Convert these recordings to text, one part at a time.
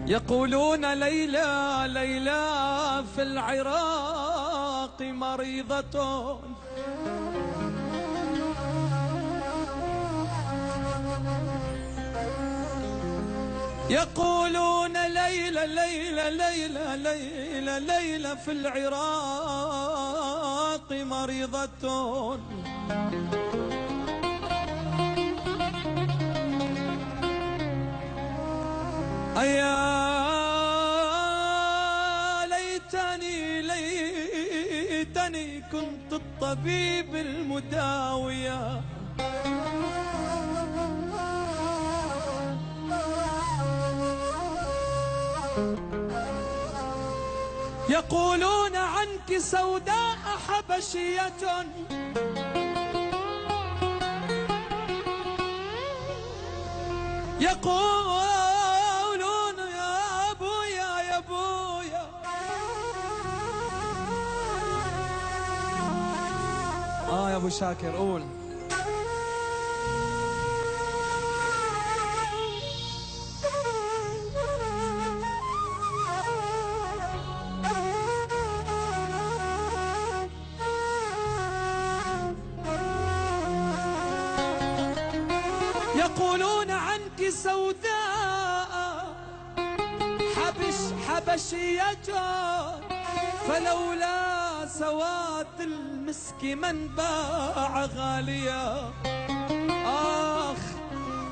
يقولون ليلى ليلى في العراق مريضة، يقولون ليلى ليلى ليلى ليلى ليلى في العراق مريضة. أيا ليتني ليتني كنت الطبيب المداوية، يقولون عنك سوداء حبشية، يقولون يا أبويا يا أبويا. يا أبو شاكر قول. يقولون عنك سوداء حبشية، فلولا سواد المسك من باع غالية. آخ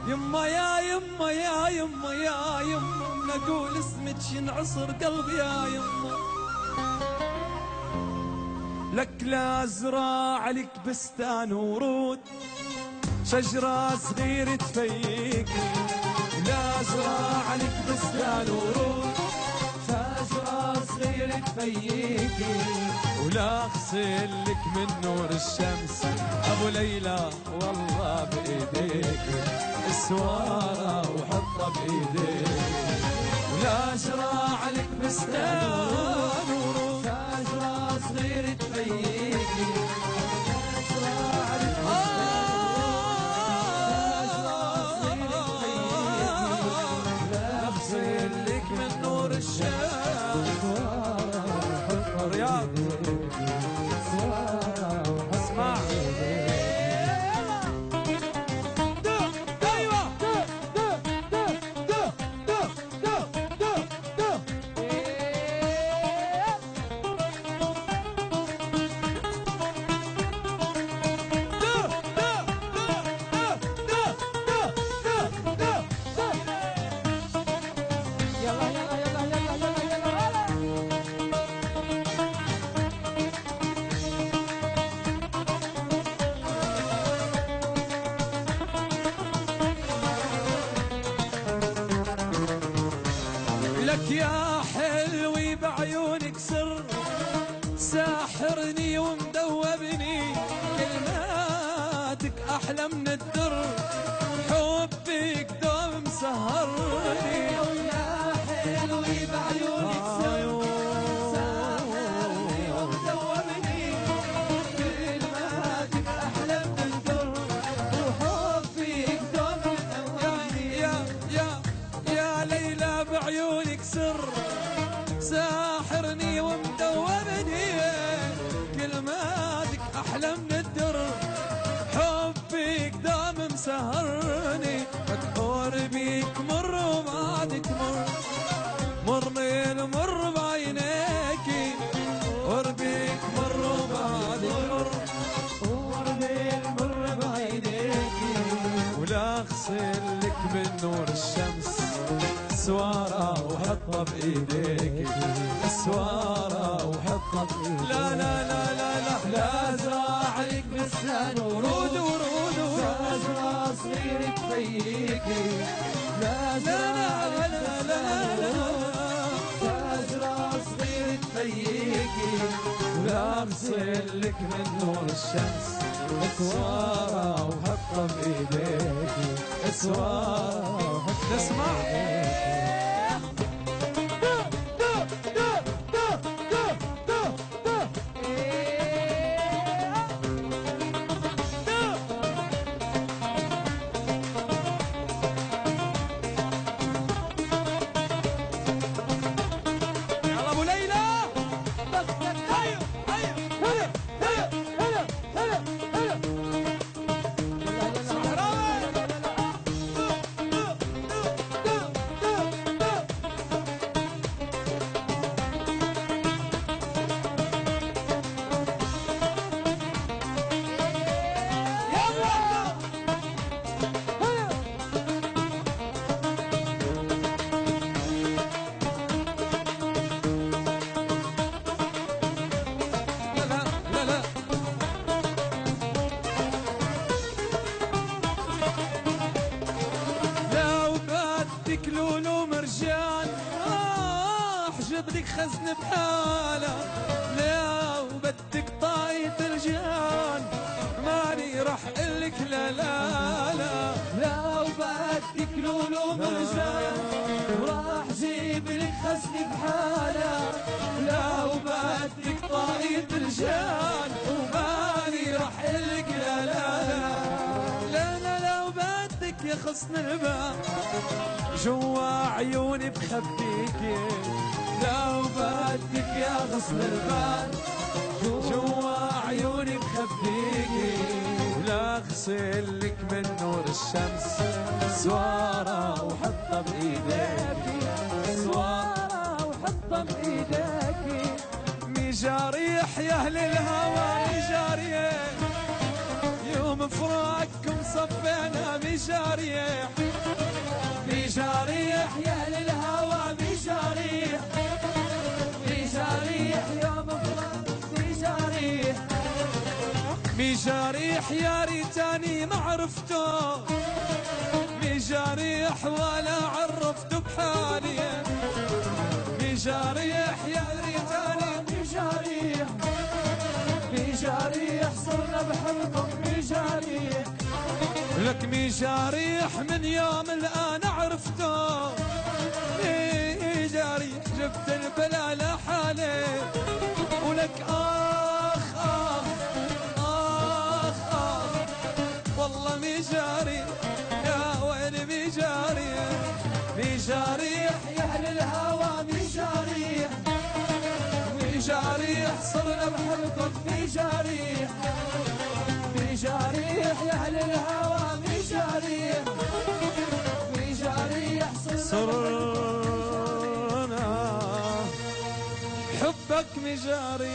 يما يا يما يا يما يا يما، نقول اسمك ينعصر قلبي يا يما. لك لا أزرع لك بستان ورود، شجرة صغيرة تفيك، لا أزرع لك بستان ورود، شجرة صغيرة تفيك، ولا أغسل لك من نور الشمس أبو ليلى والله بإيديك، السوارة وحطها بإيديك، ولا أزرع لك بستان ورود، شجرة صغيرة تفيك، رياض اسمع لك يا حلوي بعيونك سر ساحرني ومدوبني، كلماتك أحلى من الدر، حبك دوم مسهرني. يا حلوي بعيونك سر ساحرني ومدوبني، كلماتك أحلى من الدر، وحبك دوم مسهرني. يا ليلى بعيونك سر ساحرني ومدوبني، كلماتك أحلى من الدر، حبك دام مسهرني، مدحور بيك مر وما تمر، مرني المر بعينيكي، قربك مر وما تمر، قربي المر بعينيكي، ولا أغسل لك من نور الشمس سوارة وحطها بإيديك، سوارة وحطها بإيديك، لا لا لا لا لا لا أزرع لك بستان ورود ورود، شجرة صغيرة تفيكي، لا أزرع لك بستان ورود، شجرة صغيرة تفيكي، ولا أغسل لك من نور الشمس سوارة وحطها بإيديك، سوارة وحطها تسمع لولو مرجان حجبلك خزن بحاله لو بدك طاية الجان ماني راح قلك لا لا لا لو بدك لولو مرجان وراح جيبلك خزن بحاله لو بدك طاية الجان وماني راح قلك لا لا لا لا لا لو بدك يا خصن الباب جوا عيوني بخبيكي لو بدك يا غصن البال جوا عيوني بخبيكي لا اغسلك من نور الشمس سوارة وحطها بايديكي سوارة وحطها بايديكي مجاريح يا اهل الهوى مجاريح يوم فراقكم صفينا مجاريح مجاريح يا اهل الهوى مجاريح مجاريح يوم فراق مجاريح مجاريح يا ريتاني ما عرفته مجاريح ولا عرفته بحالي مجاريح يا ريتاني مجاريح مجاريح صرنا بحبكم مجاريح لك مجاريح من يوم الآن عرفته مجاريح جبت البلا لحالي ولك آخ آخ آخ آخ والله مجاريح يا ويل مجاريح مجاريح يا اهل الهوى مجاريح مجاريح صرنا بحبكم مجاريح مجاريح يا اهل الهوى مجاريح مجاريح صرنا حبك مجاريح